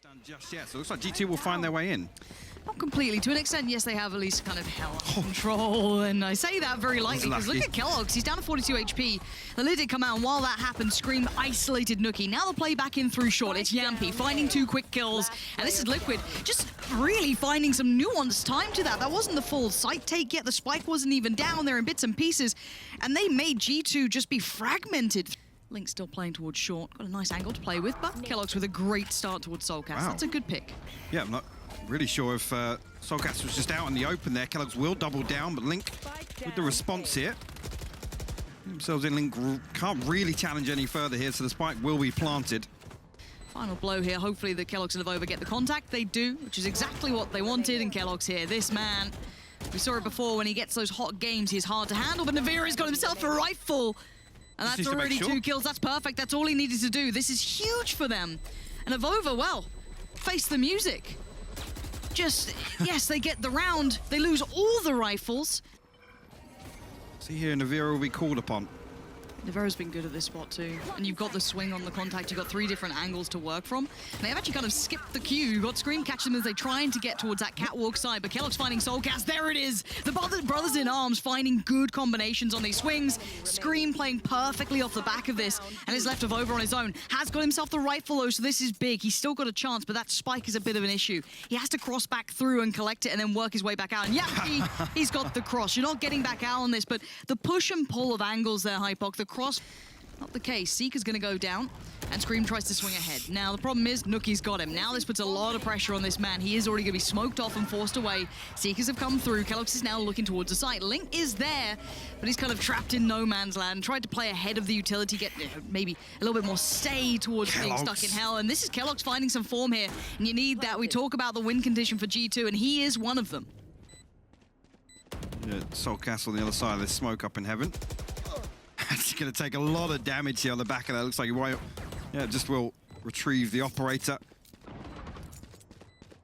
done just yet, so it looks like G2 will find their way in. Not completely. To an extent, yes, they have at least kind of hell control. And I say that very lightly because look at keloqz. He's down to 42 HP. The lid did come out, and while that happened, Scream isolated Nuki. Now the play back in through short. It's Yampy finding 2 quick kills. And this is Liquid just really finding some nuanced time to that. That wasn't the full site take yet. The spike wasn't even down there in bits and pieces. And they made G2 just be fragmented. Link still playing towards short. Got a nice angle to play with, but keloqz with a great start towards soulcast. Wow. That's a good pick. Yeah, I'm not really sure if soulcast was just out in the open there. keloqz will double down, but Link with the response here. Themselves in, Link can't really challenge any further here, so the spike will be planted. Final blow here. Hopefully the keloqz and Avova get the contact. They do, which is exactly what they wanted. And keloqz here, this man, we saw it before, when he gets those hot games, he's hard to handle, but navi's got himself a rifle. And that's already 2 kills. That's perfect. That's all he needed to do. This is huge for them. And Avova, well, face the music. Just, yes, they get the round. They lose all the rifles. See here, navi will be called upon. Navero's been good at this spot too. And you've got the swing on the contact. You've got 3 different angles to work from. And they've actually kind of skipped the queue. You've got Scream catching them as they're trying to get towards that catwalk side. But keloqz finding soulcast. There it is. The brothers in arms finding good combinations on these swings. Scream playing perfectly off the back of this. And is left over on his own. Has got himself the rifle though, so this is big. He's still got a chance, but that spike is a bit of an issue. He has to cross back through and collect it and then work his way back out. And yeah, he's got the cross. You're not getting back out on this, but the push and pull of angles there, Hypoc. The cross... Not the case. Seeker's going to go down, and Scream tries to swing ahead. Now, the problem is, Nuki's got him. Now this puts a lot of pressure on this man. He is already going to be smoked off and forced away. Seekers have come through. keloqz is now looking towards the site. Link is there, but he's kind of trapped in no man's land. Tried to play ahead of the utility, get maybe a little bit more stay towards being stuck in hell. And this is keloqz finding some form here, and you need that. We talk about the win condition for G2, and he is one of them. Yeah, soulcast on the other side of this smoke up in heaven. It's going to take a lot of damage here on the back of that. Looks like it just will retrieve the operator.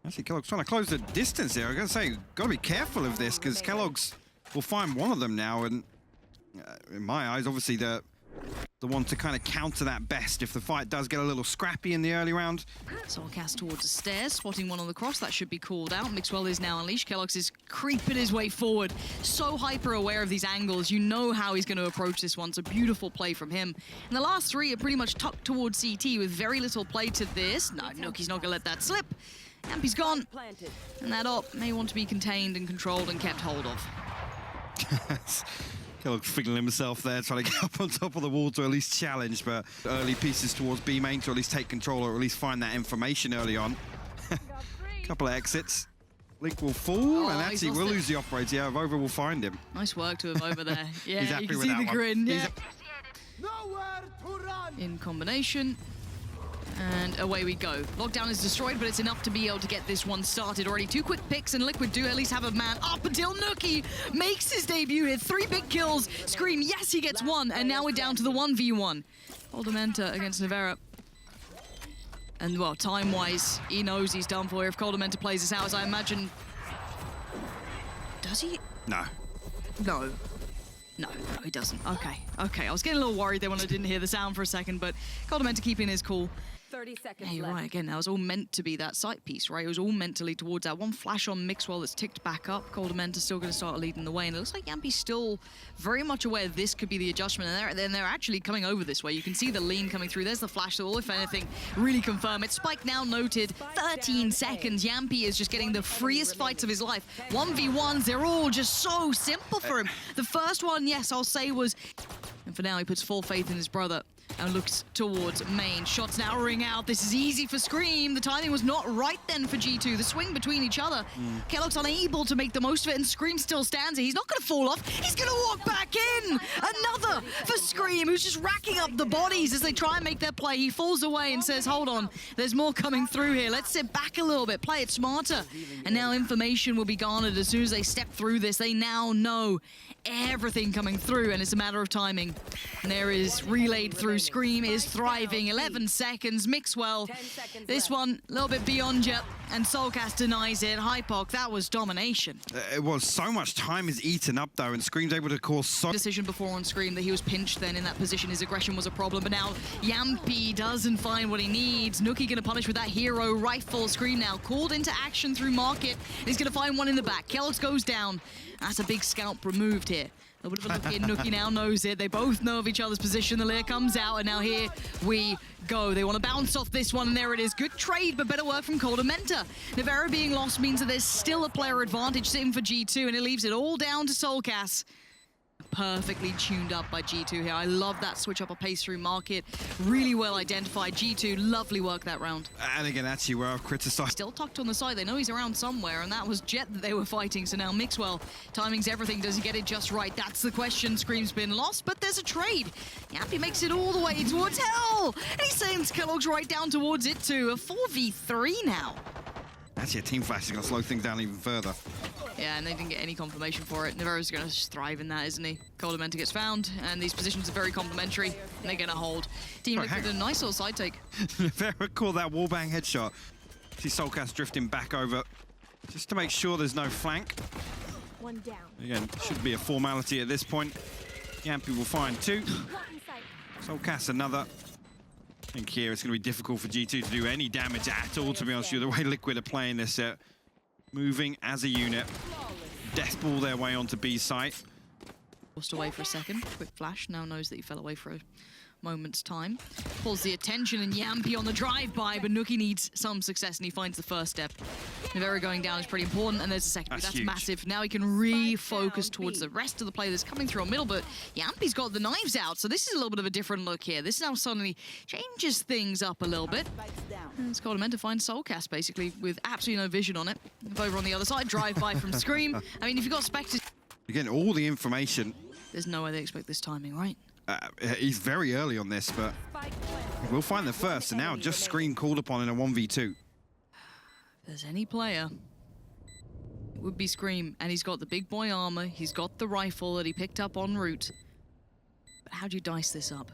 Actually, keloqz trying to close the distance here. I'm going to say, got to be careful of this because keloqz will find one of them now. And in my eyes, obviously the one to kind of counter that best if the fight does get a little scrappy in the early round. Soulcast towards the stairs, spotting one on the cross. That should be called out. Mixwell is now unleashed. keloqz is creeping his way forward. So hyper aware of these angles. You know how he's going to approach this one. It's a beautiful play from him. And the last 3 are pretty much tucked towards CT with very little play to this. No, Nuki's not going to let that slip. Yampy's gone. And that op may want to be contained and controlled and kept hold of. keloqz fiddling himself there, trying to get up on top of the wall to at least challenge, but early pieces towards B main to at least take control or at least find that information early on. Couple of exits. Link will fall, and actually will lose the operator. Yeah, Avova will find him. Nice work to him over there. Yeah, he's happy you can with see that the one. grin. Yeah. In combination. And away we go. Lockdown is destroyed, but it's enough to be able to get this one started. Already 2 quick picks, and Liquid do at least have a man up until Nuki makes his debut here. 3 big kills. Scream, yes, he gets 1, and now we're down to the 1v1. koldamenta against Navera. And, well, time-wise, he knows he's done for. If koldamenta plays this out, as I imagine... Does he? No. No. No, he doesn't. Okay. I was getting a little worried there when I didn't hear the sound for a second, but koldamenta keeping his cool. 30 seconds Yeah, you're left. right. Again, that was all meant to be that sight piece, right? It was all meant to lead towards that. One flash on Mixwell that's ticked back up. koldamenta's still going to start leading the way. And it looks like Yampy's still very much aware this could be the adjustment. And they're actually coming over this way. You can see the lean coming through. There's the flash that will, if anything, really confirm it. Spike now noted. 13 seconds. Yampy is just getting the freest fights of his life. 1v1s, they're all just so simple for him. The first one, yes, I'll say was... And for now, he puts full faith in his brother and looks towards main. Shots now ring out. This is easy for Scream. The timing was not right then for G2. The swing between each other. keloqz unable to make the most of it, and Scream still stands here. He's not going to fall off. He's going to walk back in. Another for Scream, who's just racking up the bodies as they try and make their play. He falls away and says, hold on, there's more coming through here. Let's sit back a little bit, play it smarter. And now information will be garnered as soon as they step through this. They now know everything coming through, and it's a matter of timing. And there is relayed through. Scream is thriving. 11 seconds. Mixwell. This one a little bit beyond yet. And Soulcast denies it. Hypok, that was domination. It was. So much time is eaten up, though, and Scream's able to cause so... Decision before on Scream that he was pinched then in that position. His aggression was a problem, but now Yampy doesn't find what he needs. Nuki gonna punish with that hero rifle. Scream now called into action through Market. He's gonna find one in the back. Kellogg's goes down. That's a big scalp removed here. A little bit of a look in. Nuki now knows it. They both know of each other's position. The Lear comes out, and now here we go. They want to bounce off this one, and there it is. Good trade, but better work from koldamenta. navi being lost means that there's still a player advantage sitting for G2, and it leaves it all down to Soulcast. Perfectly tuned up by G2 here. I love that switch up a pace through Market. Really well identified. G2, lovely work that round. And again, actually, where I've criticised... Still tucked on the side. They know he's around somewhere, and that was Jet that they were fighting. So now Mixwell, timing's everything. Does he get it just right? That's the question. Scream's been lost, but there's a trade. Yappy makes it all the way towards hell. And he sends Kellogg's right down towards it too. A 4v3 now. Actually, a team flash is going to slow things down even further. Yeah, and they didn't get any confirmation for it. navi's going to just thrive in that, isn't he? koldamenta gets found, and these positions are very complimentary, and they're going to hold. Team Liquid a nice little side take. navi call that wallbang headshot. See Soulcast drifting back over, just to make sure there's no flank. One down. Again, should be a formality at this point. Yampy will find two. Soulcast another. I think here it's going to be difficult for G2 to do any damage at all, to be honest with you, the way Liquid are playing this set. Moving as a unit. Death ball their way onto B site. Forced away for a second. Quick flash. Now knows that he fell away for a moment's time. Pulls the attention, and Yampy on the drive-by, but Nuki needs some success, and he finds the first step. navi going down is pretty important, and there's a second. That's massive. Now he can refocus towards the rest of the play that's coming through on middle, but Yampy's got the knives out, so this is a little bit of a different look here. This now suddenly changes things up a little bit. And it's koldamenta finds Soulcast, basically, with absolutely no vision on it. Over on the other side, drive-by from Scream. I mean, if you've got Spectre... Again, all the information. There's no way they expect this timing, right? He's very early on this, but we'll find the first. And now just Scream called upon in a 1v2. If there's any player, it would be Scream. And he's got the big boy armor. He's got the rifle that he picked up en route. But how do you dice this up?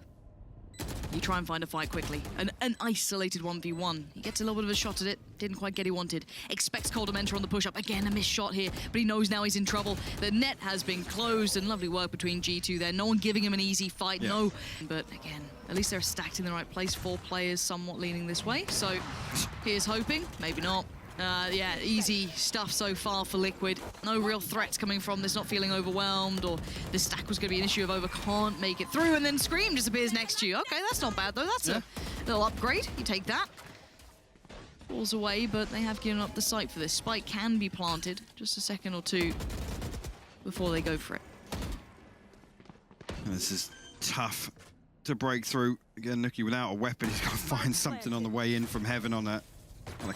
You try and find a fight quickly. An isolated 1v1. He gets a little bit of a shot at it. Didn't quite get what he wanted. Expects koldamenta on the push-up. Again, a missed shot here, but he knows now he's in trouble. The net has been closed, and lovely work between G2 there. No one giving him an easy fight, no. But again, at least they're stacked in the right place. 4 players somewhat leaning this way. So here's hoping. Maybe not. Yeah, easy stuff so far for Liquid. No real threats coming from this, not feeling overwhelmed, or the stack was going to be an issue of over can't make it through, and then Scream disappears next to you. Okay, that's not bad, though. That's a little upgrade. You take that. Falls away, but they have given up the site for this. Spike can be planted. Just a second or two before they go for it. And this is tough to break through. Again, Nuki without a weapon, he's got to find something on the way in from heaven on a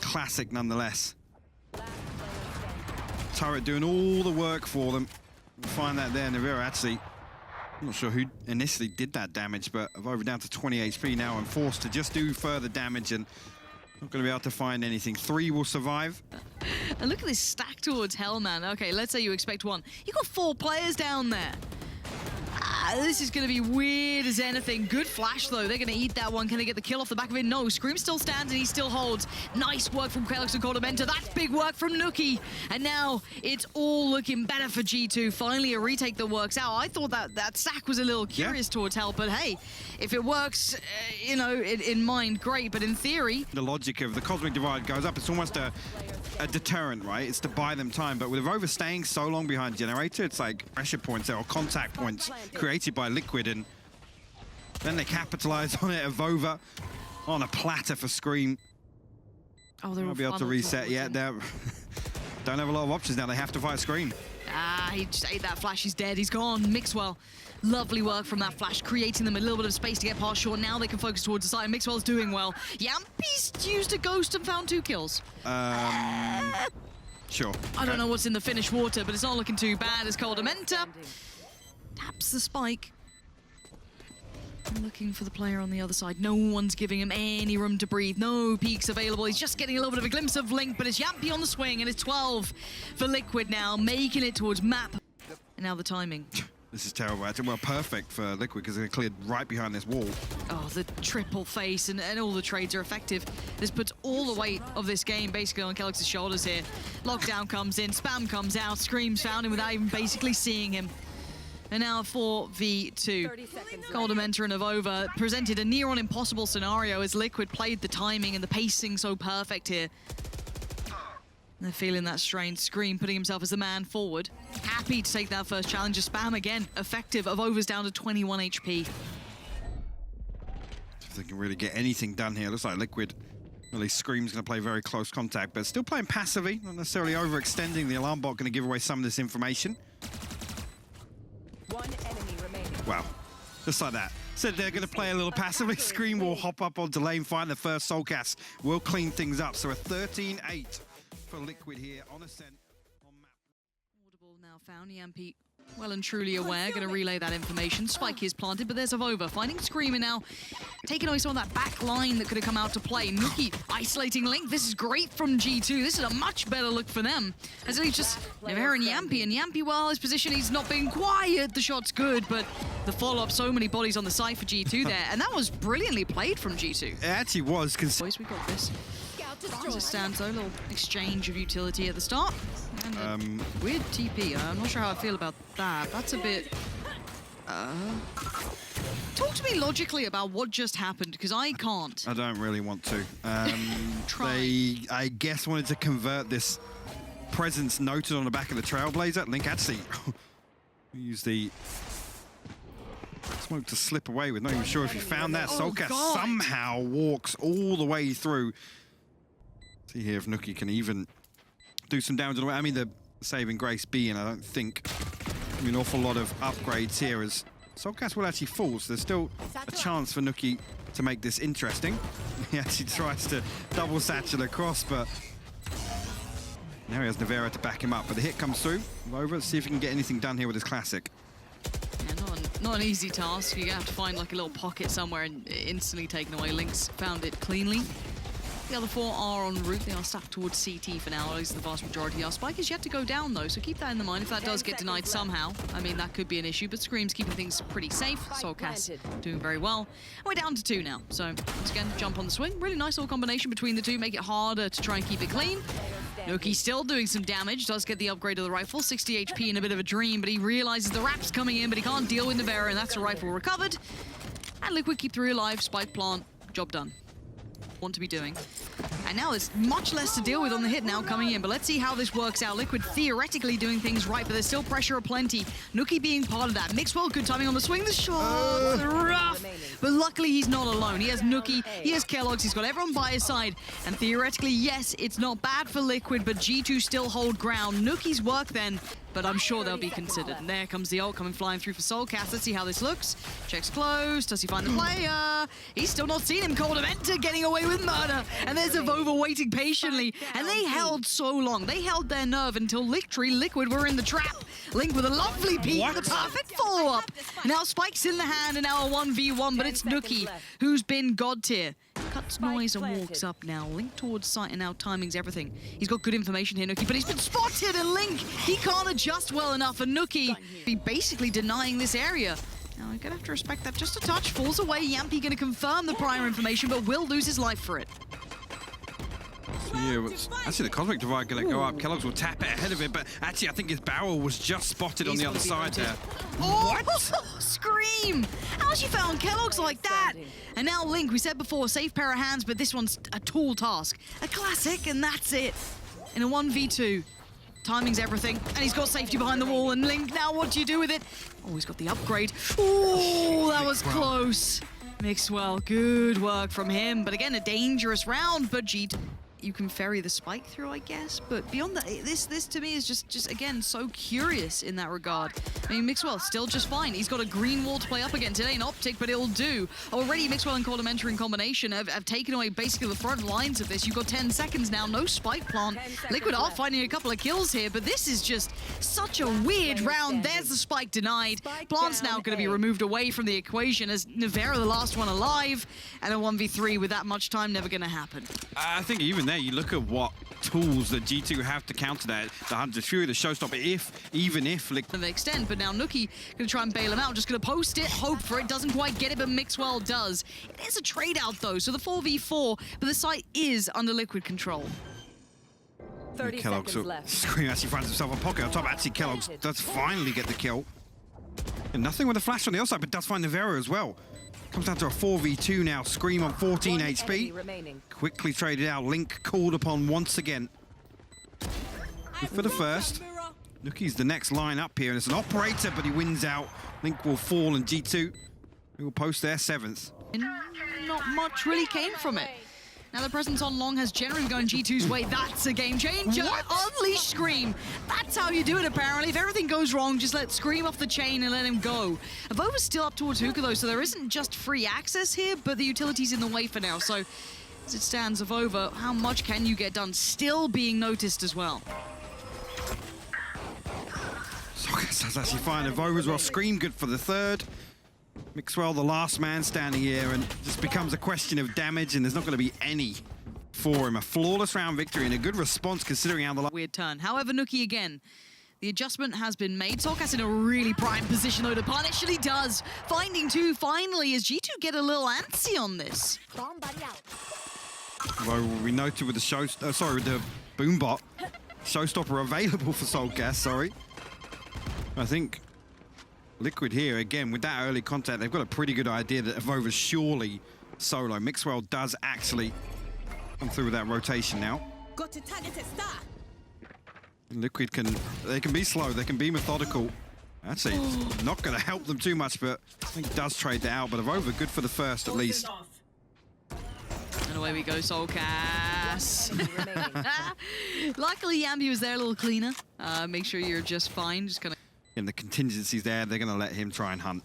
classic nonetheless. Turret doing all the work for them. We'll find that there. navi actually, I'm not sure who initially did that damage, but I've over down to 20 HP now and forced to just do further damage and not going to be able to find anything. 3 will survive. And look at this stack towards hell, man. Okay, let's say you expect 1. You got 4 players down there. This is going to be weird as anything. Good flash, though. They're going to eat that one. Can they get the kill off the back of it? No. Scream still stands, and he still holds. Nice work from Kellogg's and koldamenta. That's big work from Nuki. And now it's all looking better for G2. Finally, a retake that works out. I thought that sack was a little curious towards hell, but hey, if it works, you know, in mind, great. But in theory... The logic of the Cosmic Divide goes up. It's almost a deterrent, right? It's to buy them time. But with overstaying so long behind Generator, it's like pressure points or contact points created by Liquid, and then they capitalize on it. Avova on a platter for Scream. Oh, they'll be able to reset. Yeah, they don't have a lot of options now. They have to fight Scream. He just ate that flash. He's dead. He's gone. Mixwell. Lovely work from that flash, creating them a little bit of space to get past short. Now they can focus towards the side. Mixwell's doing well. Yampy's used a ghost and found 2 kills. Sure. I don't know what's in the Finnish water, but it's not looking too bad as koldamenta taps the spike. Looking for the player on the other side. No one's giving him any room to breathe. No peeks available. He's just getting a little bit of a glimpse of Link, but it's Yampy on the swing, and it's 12 for Liquid now, making it towards map. And now the timing. This is terrible. Actually, well, perfect for Liquid because they're cleared right behind this wall. Oh, the triple face and all the trades are effective. This puts all the weight of this game basically on keloqz's shoulders here. Lockdown comes in, spam comes out, Screams found him without even basically seeing him. And now 4v2. Koldamenta and Avova presented a near-on impossible scenario as Liquid played the timing and the pacing so perfect here. They're feeling that strain. Scream putting himself as the man forward. Happy to take that first challenge. Spam again, effective. Avova's down to 21 HP. If they can really get anything done here, looks like Liquid, at least Scream's going to play very close contact, but still playing passively, not necessarily overextending. The alarm bot going to give away some of this information. One enemy remaining. Wow, just like that. Said they're going to play a little passively. Scream will hop up onto lane, find the first soul cast, will clean things up. So a 13-8 for Liquid here on Ascent on map. Audible now found. Yampi well and truly aware, going to relay that information. Spike is planted, but there's Avova finding Screamer now, taking away some of that back line that could have come out to play. Nuki isolating Link. This is great from G2. This is a much better look for them. As he's just Navarre and Yampi, well, his position, he's not being quiet. The shot's good, but the follow-up, so many bodies on the side for G2 there, and that was brilliantly played from G2. It actually was. Boys, we got this. As it stands, though, a little exchange of utility at the start. And a weird TP. I'm not sure how I feel about that. That's a bit... Talk to me logically about what just happened, because I can't. I don't really want to. Try. They, I guess, wanted to convert this presence noted on the back of the Trailblazer. Link actually used the smoke to slip away with not even sure if he found that. Soulcast somehow walks all the way through. See here if Nuki can even do some damage on the way. I mean, the saving grace being, I don't think, an awful lot of upgrades here as Soulcast will actually fall, so there's still a chance for Nuki to make this interesting. He actually tries to double satchel across, but now he has navarre to back him up. But the hit comes through. Over, let's see if he can get anything done here with his classic. Yeah, not an easy task. You're gonna have to find like a little pocket somewhere and instantly taken away. Link's found it cleanly. The other four are en route. They are stacked towards CT for now, at least the vast majority are. Spike is yet to go down, though, so keep that in the mind. If that does get denied somehow, I mean, that could be an issue, but Scream's keeping things pretty safe. Soulcast doing very well. And we're down to 2 now, so once again, jump on the swing. Really nice little combination between the two, make it harder to try and keep it clean. Nuki still doing some damage, does get the upgrade of the rifle, 60 HP in a bit of a dream, but he realizes the rap's coming in, but he can't deal with navarre, and that's a rifle recovered. And Liquid keep 3 alive, Spike plant, job done. Want to be doing. And now there's much less to deal with on the hit now coming in, but let's see how this works out. Liquid theoretically doing things right, but there's still pressure aplenty. Nuki being part of that. Mixwell, good timing on the swing. The shot, rough. But luckily he's not alone. He has Nuki, he has keloqz, he's got everyone by his side. And theoretically, yes, it's not bad for Liquid, but G2 still hold ground. Nuki's work then, but I'm sure they'll be considered. And there comes the ult coming flying through for Soulcast. Let's see how this looks. Checks close. Does he find the player? He's still not seen him. Koldamenta getting away with murder. And there's Avova waiting patiently. And they held so long. They held their nerve until literally Liquid were in the trap. Link with a lovely peek. The perfect follow-up. Now Spike's in the hand and now a 1v1, but it's Nuki who's been god tier. Cuts noise and walks up now. Link towards sight, and now timing's everything. He's got good information here, Nuki, but he's been spotted, and Link, he can't adjust well enough, and Nuki be basically denying this area. Now, I'm gonna have to respect that just a touch. Falls away, Yampi gonna confirm the prior information, but will lose his life for it. Yeah, actually the Cosmic Divide going to go up. keloqz will tap it ahead of it, but actually I think his barrel was just spotted on the other side there. Oh, what? Scream! How's she found keloqz like that? And now Link, we said before, safe pair of hands, but this one's a tall task. A classic, and that's it. In a 1v2. Timing's everything, and he's got safety behind the wall, and Link, now what do you do with it? Oh, he's got the upgrade. Oh, that was close. Mixwell, good work from him, but again, a dangerous round, but G2. You can ferry the Spike through, I guess, but beyond that, this to me is just again so curious in that regard. I mean, Mixwell still just fine. He's got a green wall to play up against. It ain't optic, but it'll do. Already, Mixwell and Koldamenta in combination have taken away basically the front lines of this. You've got 10 seconds now, no Spike plant. Liquid are finding a couple of kills here, but this is just such a weird round. There's the Spike denied. Plant's now going to be removed away from the equation as navarre, the last one alive, and a 1v3 with that much time never going to happen. I think even there, you look at what tools that G2 have to counter that. The Hunter's Fury, the Showstopper, even if To the extent, but now Nuki gonna try and bail him out, just gonna post it, hope for it, doesn't quite get it, but Mixwell does. It is a trade out though, so the 4v4, but the site is under Liquid control. 30 Kellogg seconds left. Scream actually finds himself a pocket on top. Actually, Kellogg does finally get the kill. And nothing with the flash on the other side, but does find the Vera as well. Comes down to a 4v2 now. Scream on 14 One HP. enemy remaining. Quickly traded out. Link called upon once again. Good for the first. Nuki's the next line up here, and it's an operator, but he wins out. Link will fall, and G2 will post their 7th. And not much really came from it. Now the presence on long has generally gone G2's way. That's a game changer. What? Unleash Scream. That's how you do it, apparently. If everything goes wrong, just let Scream off the chain and let him go. Avova's still up towards Hookah, though, so there isn't just free access here, but the utility's in the way for now. So as it stands, Avova, how much can you get done? Still being noticed as well. Sokas does actually find Avova as well. Scream good for the 3rd. Mixwell, the last man standing here, and just becomes a question of damage, and there's not going to be any for him. A flawless round victory and a good response considering how the Weird turn. However, Nuki again. The adjustment has been made. Sokas in a really prime position though to punish, and he does. Finding 2 finally as G2 get a little antsy on this. Well, we noted with the with the boombot, Showstopper available for Soulcast, sorry. I think Liquid here, again, with that early contact, they've got a pretty good idea that Avova's surely solo. Mixwell does actually come through with that rotation now. Got to target a star. Liquid they can be slow, they can be methodical. Actually, it's not going to help them too much, but I think he does trade that out. But Avova, good for the first at least. And away we go, Soulcast. Luckily, Yambi was there a little cleaner. Make sure you're just fine. Just kind of. And the contingencies there, they're going to let him try and hunt.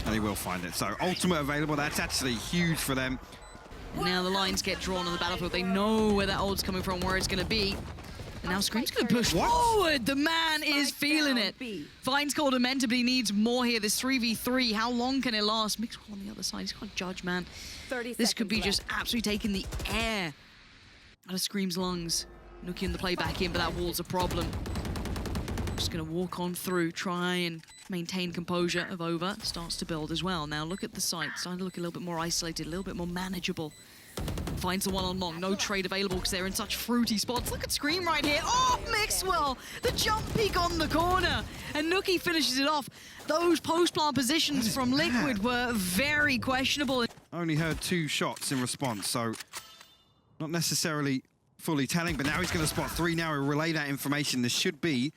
And he will find it. So ultimate available, that's actually huge for them. Now the lines get drawn on the battlefield. They know where that ult's coming from, where it's going to be. And now Scream's going to push forward. The man is feeling it. Finds koleder, but he needs more here. This 3v3, how long can it last? Mixwell on the other side, he's got a judge, man. This could be just absolutely taking the air out of Scream's lungs. Nuki in the play back in, but that wall's a problem. Just going to walk on through, try and maintain composure. Avova starts to build as well. Now look at the site, starting to look a little bit more isolated, a little bit more manageable. Finds the one on long, no trade available because they're in such fruity spots. Look at Scream right here. Oh, Mixwell, the jump peek on the corner. And Nuki finishes it off. Those post-plant positions from Liquid were very questionable. Only heard 2 shots in response, so not necessarily fully telling, but now he's going to spot 3 now and relay that information. This should be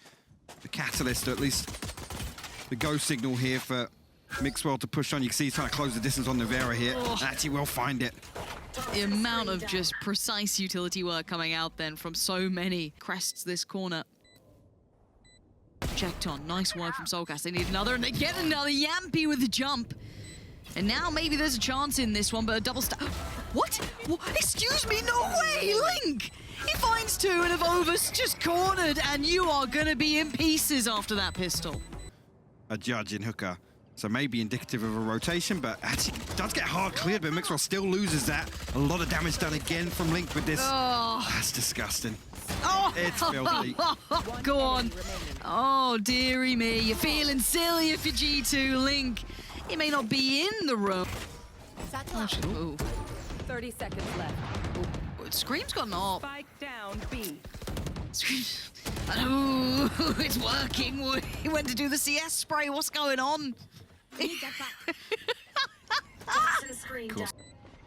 the catalyst, or at least the go signal here for Mixwell to push on. You can see he's trying to close the distance on Navera here. Actually will find it. The amount of just precise utility work coming out then from so many crests this corner. Checked on, nice work from Soulcast. They need another, and they get another. Yampi with the jump. And now maybe there's a chance in this one, but a double stack. What? Excuse me, no way, Link! He finds 2 and Avova's just cornered, and you are gonna be in pieces after that pistol. A judge in Hookah. So maybe indicative of a rotation, but actually does get hard cleared, but Mixwell still loses that. A lot of damage done again from Link with this. Oh. That's disgusting. Oh. It's filthy. Go on. Oh, dearie me. You're feeling silly if you're G2, Link. He may not be in the room. Oh, 30 seconds left. Scream's got an op. Spike down B. Oh, it's working. He went to do the CS spray. What's going on? Of course.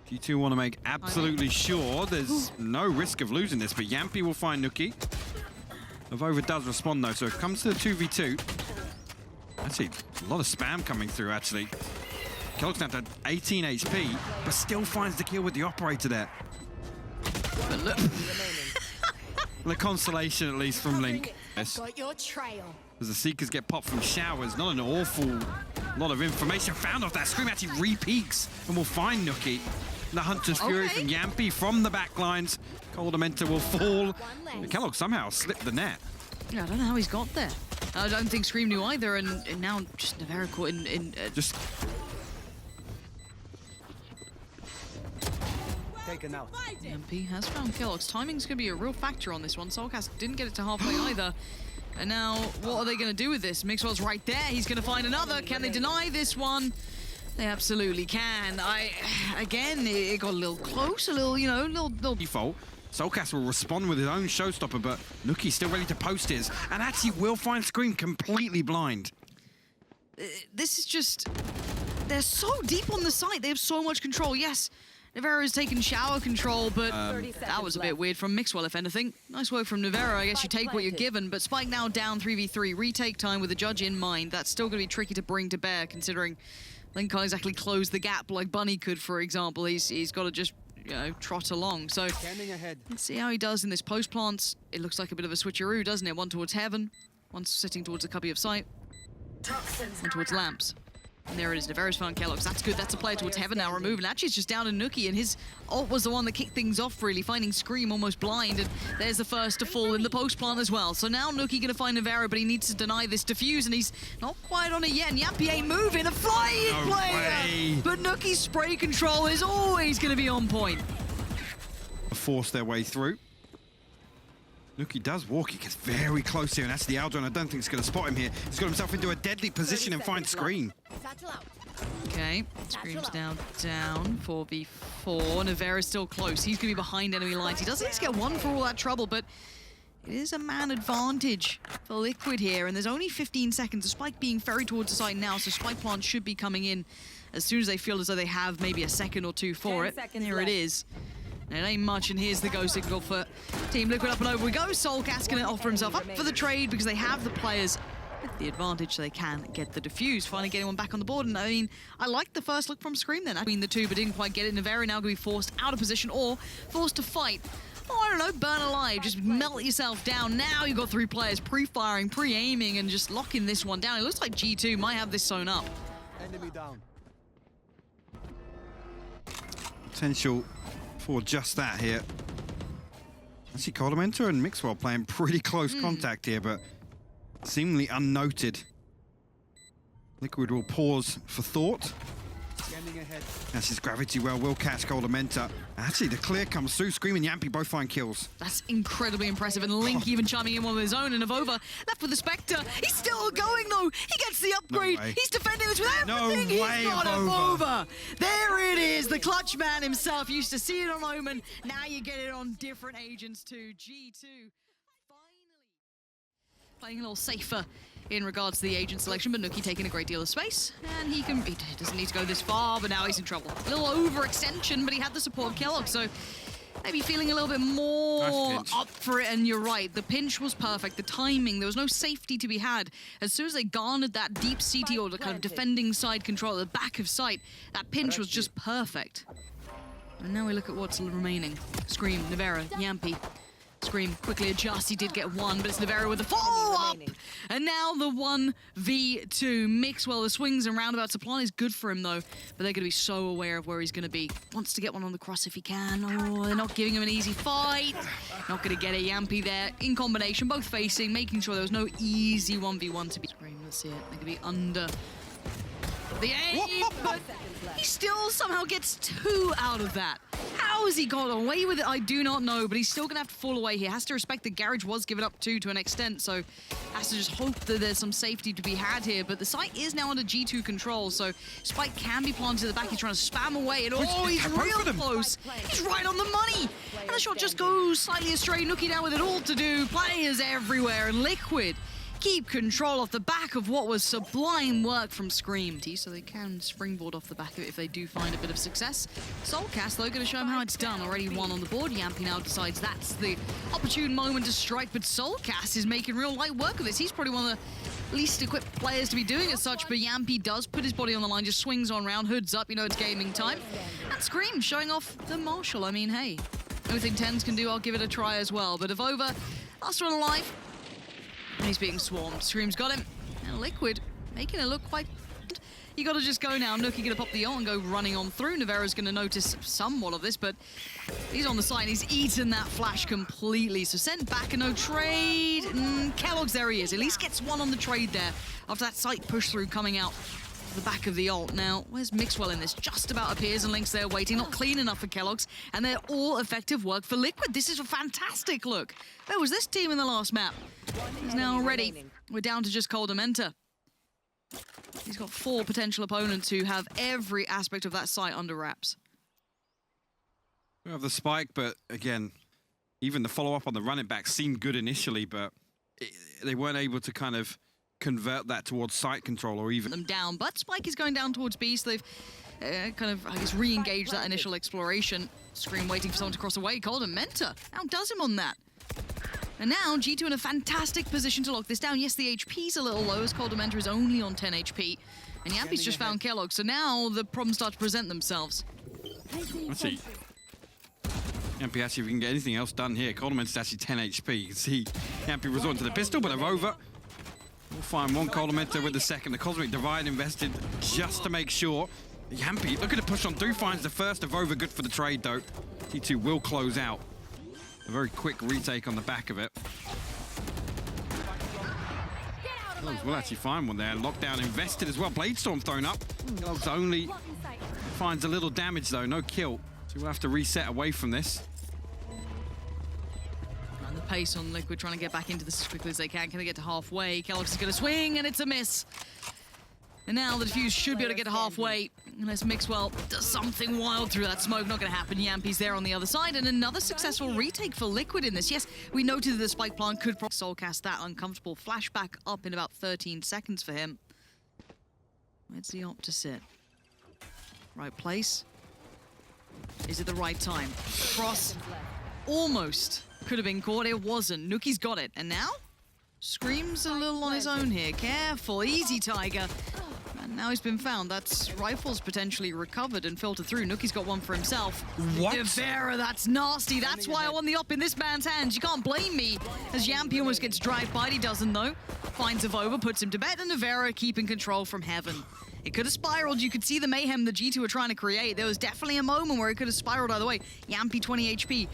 G2 want to make absolutely sure there's no risk of losing this, but Yampi will find Nuki. Avova does respond though, so it comes to the 2v2. Actually, a lot of spam coming through actually. Kellogg's down to 18 HP, but still finds the kill with the operator there. But look. The consolation at least from Link. Yes. Got your trail. As the Seekers get popped from showers, not an awful lot of information found off that. Scream actually re-peaks and will find Nuki. The Hunter's Fury from Yampi from the backlines. koleder will fall. Kellogg somehow slipped the net. Yeah, I don't know how he's got there. I don't think Scream knew either, and now just Navera caught in Just taken out. MP has found Kellogg's. Timing's going to be a real factor on this one. Soulcast didn't get it to halfway either. And now, what are they going to do with this? Mixwell's right there. He's going to find another. Can they deny this one? They absolutely can. Again, it got a little close, a little, you know, little... Default. Soulcast will respond with his own showstopper, but Nuki's still ready to post his, and actually will find Scream completely blind. This is just... They're so deep on the site. They have so much control. Yes, navarro has taken shower control, but that was a bit weird from Mixwell, if anything. Nice work from navarro. I guess you take what you're given, but Spike now down 3v3. Retake time with the judge in mind. That's still going to be tricky to bring to bear, considering Link can't exactly close the gap like Bunny could, for example. He's got to just, you know, trot along. So let's see how he does in this post plants. It looks like a bit of a switcheroo, doesn't it? One towards heaven, one sitting towards the cubby of sight, one towards lamps. And there it is, navarro's found Kellogg's. That's good, that's a player towards heaven now removed. And actually it's just down to Nuki, and his ult was the one that kicked things off, really, finding Scream almost blind. And there's the first to fall in the post plant as well. So now Nuki gonna find navarro, but he needs to deny this defuse, and he's not quite on it yet. And Yappy ain't moving, a flying player! But Nuki's spray control is always gonna be on point. Force their way through. Nuki does walk, he gets very close here, and that's the Aldron. I don't think it's going to spot him here. He's got himself into a deadly position and finds Scream. Okay, Scream's now down, 4v4. navarro's still close. He's going to be behind enemy lines. He doesn't need to get one for all that trouble, but it is a man advantage for Liquid here, and there's only 15 seconds. The Spike being ferried towards the side now, so Spike Plant should be coming in as soon as they feel as though they have maybe a second or two for it. And here it is. It ain't much, and here's the go signal for Team Liquid. Up and over we go. Soulcast gonna offer himself up for the trade because they have the players with the advantage, so they can get the defuse. Finally getting one back on the board, and I mean, I like the first look from Scream then between the two, but didn't quite get it. navarro now gonna be forced out of position or forced to fight. Oh, I don't know, burn alive, just melt yourself down. Now you've got three players pre-firing, pre-aiming, and just locking this one down. It looks like G2 might have this sewn up. Enemy down. Potential for just that here. Actually, Coldamenta and Mixwell playing pretty close contact here, but seemingly unnoted. Liquid will pause for thought. That's his gravity well, will catch Coldamenta. Actually, the clear comes through. Scream and Yampy both find kills. That's incredibly impressive, and Link even chiming in one of his own, and Avova left with the Spectre. He's still going though. He gets the upgrade. No way. He's defending this with No everything. way, He's got Avova. Avova. There it is. The clutch man himself. Used to see it on Omen. Now you get it on different agents too. G2 finally playing a little safer in regards to the agent selection, but Nuki taking a great deal of space, and he doesn't need to go this far, but now he's in trouble. A little overextension, but he had the support of Kellogg, so maybe feeling a little bit more Nice up for it. And you're right, the pinch was perfect, the timing, there was no safety to be had. As soon as they garnered that deep CT or the kind of defending side control at the back of sight, that pinch was just perfect. And now we look at what's remaining. Scream, navarro, Yampy. Scream quickly adjusts, he did get one, but it's navarro with the follow-up! And now the 1v2. Mixwell, the swings and roundabouts. The plan is good for him though, but they're gonna be so aware of where he's gonna be. Wants to get one on the cross if he can. Oh, they're not giving him an easy fight. Not gonna get a Yampy there. In combination, both facing, making sure there was no easy 1v1 to be. Scream, let's see it. They're gonna be under the aim, but he still somehow gets two out of that. How has he got away with it? I do not know, but he's still gonna have to fall away here. Has to respect the garage was given up to an extent, so has to just hope that there's some safety to be had here. But the site is now under G2 control, so Spike can be planted to the back. He's trying to spam away, and oh, he's real close. He's right on the money. And the shot just goes slightly astray. Nuki down with it all to do. Players everywhere, and Liquid keep control off the back of what was sublime work from Scream. So they can springboard off the back of it if they do find a bit of success. Soulcast, though, going to show him how it's done. Already one on the board. Yampy now decides that's the opportune moment to strike, but Soulcast is making real light work of this. He's probably one of the least equipped players to be doing as such, but Yampy does put his body on the line, just swings on round, hoods up, you know it's gaming time. And Scream showing off the Marshall. I mean, hey, anything TenZ can do, I'll give it a try as well. But Avova, last one alive. And he's being swarmed. Scream's got him. And Liquid making it look quite... You gotta just go now. Nuki gonna pop the ult and go running on through. navarro's gonna notice somewhat of this, but he's on the side. He's eaten that flash completely. So sent back and no trade. Kellogg's, there he is. At least gets one on the trade there after that site push through coming out. the back of the ult. Now, where's Mixwell in this? Just about appears and Link's there waiting. Not clean enough for Kellogg's, and they're all effective work for Liquid. This is a fantastic look. Where was this team in the last map? He's now ready. We're down to just kyedae. He's got 4 potential opponents who have every aspect of that site under wraps. We have the spike, but again, even the follow-up on the running back seemed good initially, but they weren't able to kind of convert that towards site control or even them down. But Spike is going down towards B, so they've kind of, I guess, re-engaged that initial exploration. Scream waiting for someone to cross away. kyedae outdoes him on that. And now G2 in a fantastic position to lock this down. Yes, the HP's a little low as kyedae is only on 10 HP. And Yampy's just found Kellogg, so now the problems start to present themselves. Let's see. Yampy actually, if we can get anything else done here, kyedae actually 10 HP. You can see Yampy resorting to the pistol, but a rover. We'll find one kyedae with the second. The Cosmic Divide invested just to make sure. Yampy, look at the push on through, finds the first. A rover good for the trade, though. T2 will close out. A very quick retake on the back of it. We'll actually find one there. Lockdown invested as well. Bladestorm thrown up. Kellogg's only finds a little damage, though. No kill. So we'll have to reset away from this. And the pace on Liquid trying to get back into this as quickly as they can. Can they get to halfway? Kellogg's is going to swing, and it's a miss. And now the defuse should be able to get to halfway, unless Mixwell does something wild through that smoke. Not going to happen. Yampy's there on the other side, and another successful retake for Liquid in this. Yes, we noted that the spike plant could soulcast that uncomfortable flashback up in about 13 seconds for him. Where's the op to sit? Right place. Is it the right time? Cross almost could have been caught. It wasn't. Nuki's got it. And now? Scream's a little on his own here. Careful. Easy, Tiger. And now he's been found. That's rifles potentially recovered and filtered through. Nuki's got one for himself. What? Devera, that's nasty. That's why I want the op in this man's hands. You can't blame me. As Yampy almost gets drive-by, he doesn't though. Finds Avova, puts him to bed, and Devera keeping control from heaven. It could have spiraled. You could see the mayhem the G2 were trying to create. There was definitely a moment where it could have spiraled either way. Yampy 20 HP.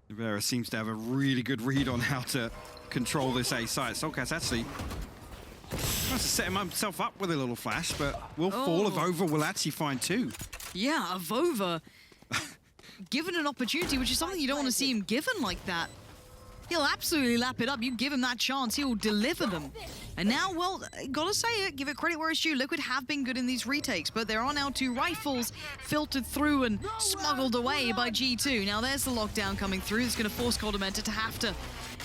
Vera seems to have a really good read on how to control this A site. soulcast actually tries to set himself up with a little flash, but will fall. Avova will actually find 2. Yeah, Avova given an opportunity, which is something you don't want to see him given like that. He'll absolutely lap it up. You give him that chance, he'll deliver them. And now, well, gotta say it, give it credit where it's due. Liquid have been good in these retakes, but there are now 2 rifles filtered through and smuggled away by G2. Now there's the lockdown coming through. It's gonna force kyedae to have to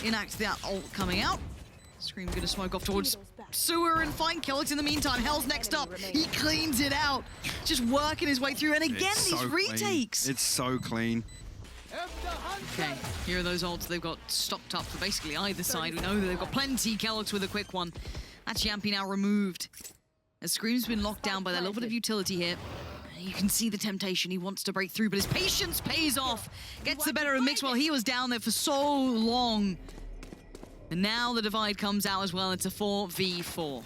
enact that ult coming out. Scream gonna smoke off towards Sewer and find Kellogg's in the meantime. Hell's next up. He cleans it out. Just working his way through. And again, it's these so retakes. Clean. It's so clean. Okay, here are those ults they've got stocked up for basically either side. We know that they've got plenty. Kellogg's with a quick one. That's Yampy now removed. As Scream's been locked down by that little bit of utility here. You can see the temptation. He wants to break through, but his patience pays off. Gets the better of Mixwell. He was down there for so long. And now the divide comes out as well. It's a 4v4.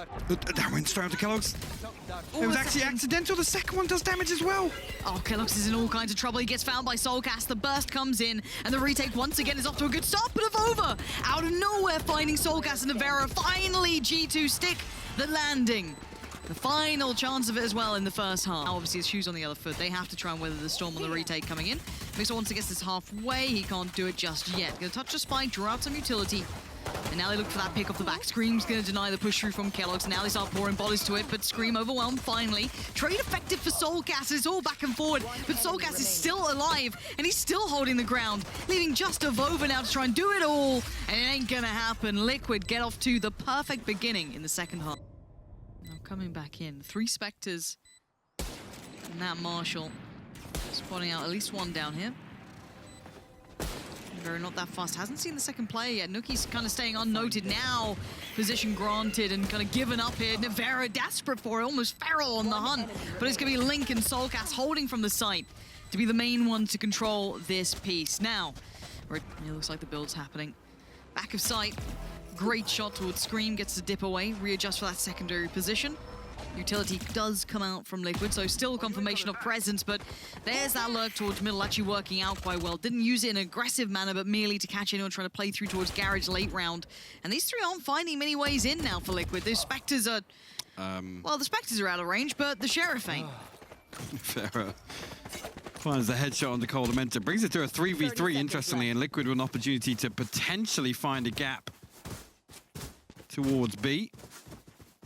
That went straight to Kellogg's. It was actually accidental. The second one does damage as well. Oh, Kellogg's is in all kinds of trouble. He gets found by soulcast. The burst comes in, and the retake once again is off to a good start. But Avova, out of nowhere, finding soulcast and Devera. Finally, G2 stick the landing. The final chance of it as well in the first half. Now, obviously, his shoes on the other foot. They have to try and weather the storm on the retake coming in. Mixer wants to get this halfway. He can't do it just yet. Gonna touch the spike, draw out some utility. And now they look for that pick off the back. Scream's going to deny the push through from Kellogg's. Now they start pouring bodies to it, but Scream overwhelmed finally. Trade effective for soulcast. It's all back and forward, but soulcast is still alive, and he's still holding the ground, leaving just Avova now to try and do it all, and it ain't going to happen. Liquid get off to the perfect beginning in the second half. Now coming back in. 3 Spectres and that Marshall. Spotting out at least one down here. Very not that fast. Hasn't seen the second player yet. Nuki's kind of staying unnoted now. Position granted and kind of given up here. Nevera desperate for it, almost feral on the hunt. But it's going to be Link and soulcast holding from the site to be the main one to control this piece. Now, it looks like the build's happening. Back of sight. Great shot towards Scream. Gets to dip away. Readjust for that secondary position. Utility does come out from Liquid, so still confirmation of presence, but there's that lurk towards middle actually working out quite well. Didn't use it in an aggressive manner, but merely to catch anyone trying to play through towards Garage late round. And these three aren't finding many ways in now for Liquid. The Spectres are... well, the Spectres are out of range, but the Sheriff ain't. Farah finds the headshot on the koler. Brings it to a 3v3, interestingly, and Liquid with an opportunity to potentially find a gap towards B.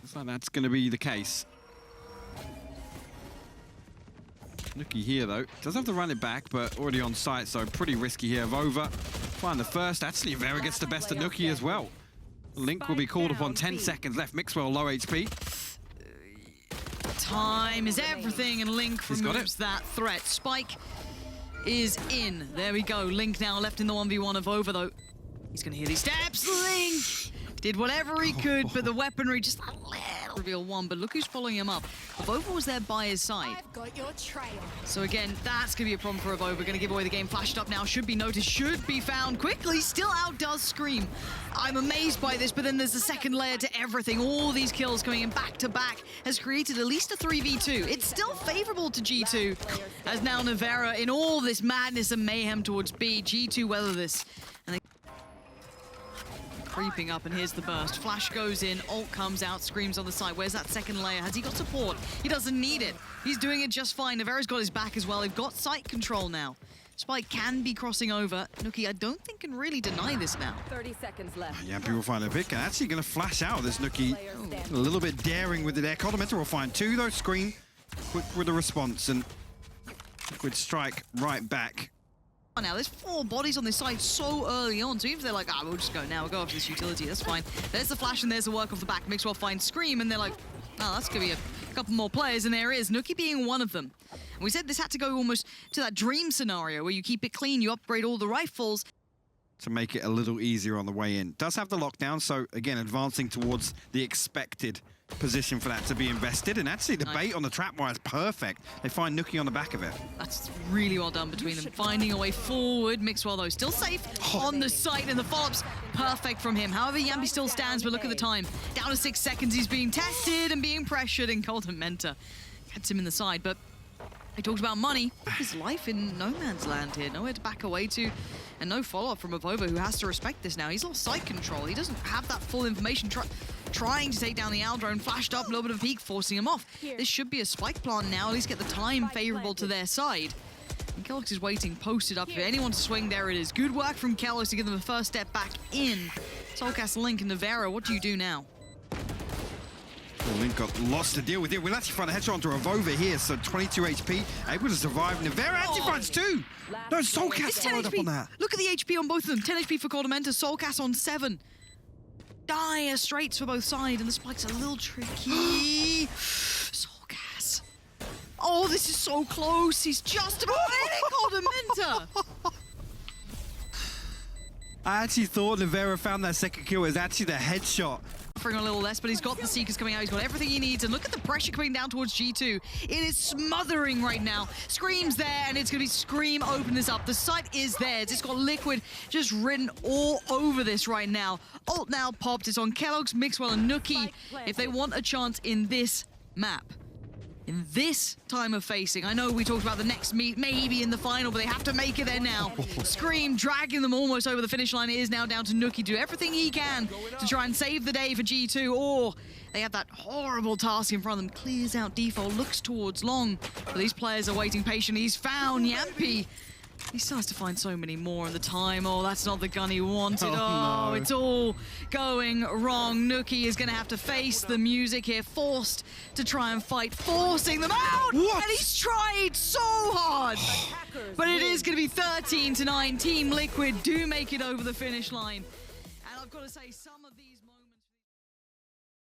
Looks like that's going to be the case. Nookie here, though. Does have to run it back, but already on site, so pretty risky here. Vova find the first. Actually, Vera gets the best of Nookie as well. Link will be called upon. 10 seconds left. Mixwell low HP. Time is everything, and Link removes that threat. Spike is in. There we go. Link now left in the 1v1 of Vova, though. He's going to hear these steps. Link did whatever he could, but the weaponry just a little reveal one. But look who's following him up. Vova was there by his side. I've got your trail. So again, that's going to be a problem for Vova. Going to give away the game. Flashed up now. Should be noticed. Should be found quickly. Still outdoes Scream. I'm amazed by this, but then there's a second layer to everything. All these kills coming in back to back has created at least a 3v2. It's still favorable to G2, as now Navera in all this madness and mayhem towards B. G2 weather this. And creeping up, and here's the burst. Flash goes in, ult comes out, Screams on the side. Where's that second layer? Has he got support? He doesn't need it. He's doing it just fine. Navera's got his back as well. They've got site control now. Spike can be crossing over. Nookie, I don't think, can really deny this now. 30 seconds left. Yeah, people find a pick. Actually going to flash out this Nookie. A little bit daring with it there. koler will find two, though. Scream quick with the response, and Liquid strike right back. Now, there's 4 bodies on this side so early on, so even if they're like, we'll just go now, we'll go after this utility, that's fine. There's the flash and there's the work off the back. Mixwell finds Scream, and they're like, that's going to be a couple more players, and there is. Nookie being one of them. And we said this had to go almost to that dream scenario where you keep it clean, you upgrade all the rifles. To make it a little easier on the way in. Does have the lockdown, so again, advancing towards the expected position for that to be invested. And actually, the bait on the trap wire is perfect. They find Nookie on the back of it. That's really well done between them. Finding a way forward. Mixwell, though, still safe on the site, and the follow-up's perfect from him. However, Yampi still stands, but look at the time. Down to 6 seconds, he's being tested and being pressured, and koler gets him in the side, but he talks about money. His life in no man's land here. Nowhere to back away to, and no follow-up from Vova, who has to respect this now. He's lost site control. He doesn't have that full information. Trying to take down the Owl drone, flashed up, a little bit of a peek, forcing him off. This should be a spike plant now, at least get the time favorable to their side. And keloqz is waiting, posted up. If anyone to swing, there it is. Good work from keloqz to give them the first step back in. Soulcast, Link, and Navera, what do you do now? Well, Link got lost to deal with it. We'll actually find a headshot onto a Vova here, so 22 HP, able to survive. Navera actually finds 2! No, Soulcast followed up on that. Look at the HP on both of them. 10 HP for koler, Soulcast on 7. Dire straits for both sides, and the spike's a little tricky. Soulcast. Oh, this is so close. He's just about hitting koler. I actually thought Navera found that second kill. It was actually the headshot. Offering a little less, but he's got the Seekers coming out. He's got everything he needs, and look at the pressure coming down towards G2. It is smothering right now. Scream's there, and it's going to be Scream open this up. The site is theirs. It's got Liquid just written all over this right now. Ult now popped. It's on keloqz, Mixwell, and Nookie. If they want a chance in this map, in this time of facing, I know we talked about the next meet, maybe in the final, but they have to make it there now. Scream dragging them almost over the finish line. It is now down to Nookie. Do everything he can to try and save the day for G2, or they have that horrible task in front of them. Clears out default, looks towards long, but these players are waiting patiently. He's found Yampi. He starts to find so many more in the time. Oh, that's not the gun he wanted. Oh, no. It's all going wrong. Nookie is going to have to face the music here, forced to try and fight, forcing them out. What? And he's tried so hard. But it is going to be 13-9. Team Liquid do make it over the finish line. And I've got to say, some of